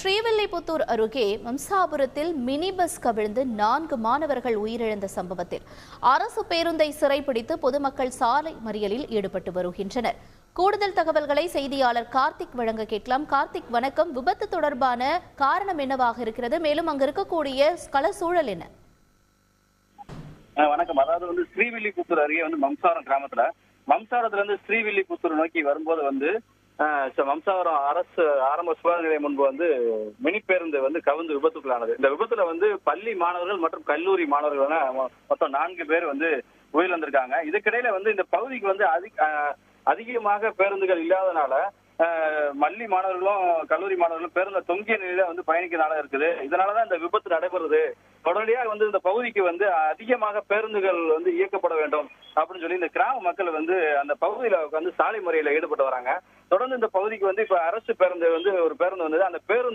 ஸ்ரீவில்லிபுத்தூர் அருகே வம்சாபுரத்தில் mini bus கவிழ்ந்து 4 மாணவர்கள் உயிரிழந்த சம்பவத்தில் அரசு பேருந்தை சிறைப்பிடித்து பொதுமக்கள் சாலை மறியலில் ஈடுபட்டு வருகின்றனர். கூடுதல் தகவல்களை செய்தியாளர் கார்த்திக் வழங்க கேட்கலாம். கார்த்திக், வணக்கம். விபத்து தொடர்பான காரணம் என்னவாக இருக்கிறது? மேலும் அங்கு இருக்கக்கூடிய கள சூழல் என்ன? வணக்கம். அதாவது ஸ்ரீவில்லிபுத்தூர் அருகே மம்சாரத்துல இருந்து ஸ்ரீவில்லிபுத்தூர் நோக்கி வரும்போது மம்சாவரம் அரசு ஆரம்ப சுகாதார நிலையம் முன்பு மினி பேருந்து கவிழ்ந்து விபத்துக்குள்ளானது. இந்த விபத்துல பள்ளி மாணவர்கள் மற்றும் கல்லூரி மாணவர்கள் மொத்தம் 4 பேர் உயிரிழந்திருக்காங்க. இதுக்கிடையில இந்த பகுதிக்கு அதிகமாக பேருந்துகள் இல்லாதனால பள்ளி மாணவர்களும் கல்லூரி மாணவர்களும் பேருந்து தொங்கிய நிலையில பயணிக்கிறதுனால இருக்குது. இதனாலதான் இந்த விபத்து நடைபெறுது. உடனடியாக இந்த பகுதிக்கு அதிகமாக பேருந்துகள் இயக்கப்பட வேண்டும் அப்படின்னு சொல்லி இந்த கிராம மக்கள் அந்த பகுதியில சாலை முறையில ஈடுபட்டு வராங்க. தொடர்ந்து இந்த பகுதிக்கு இப்ப அரசு பேருந்து ஒரு பேருந்து வந்தது. அந்த பேருந்து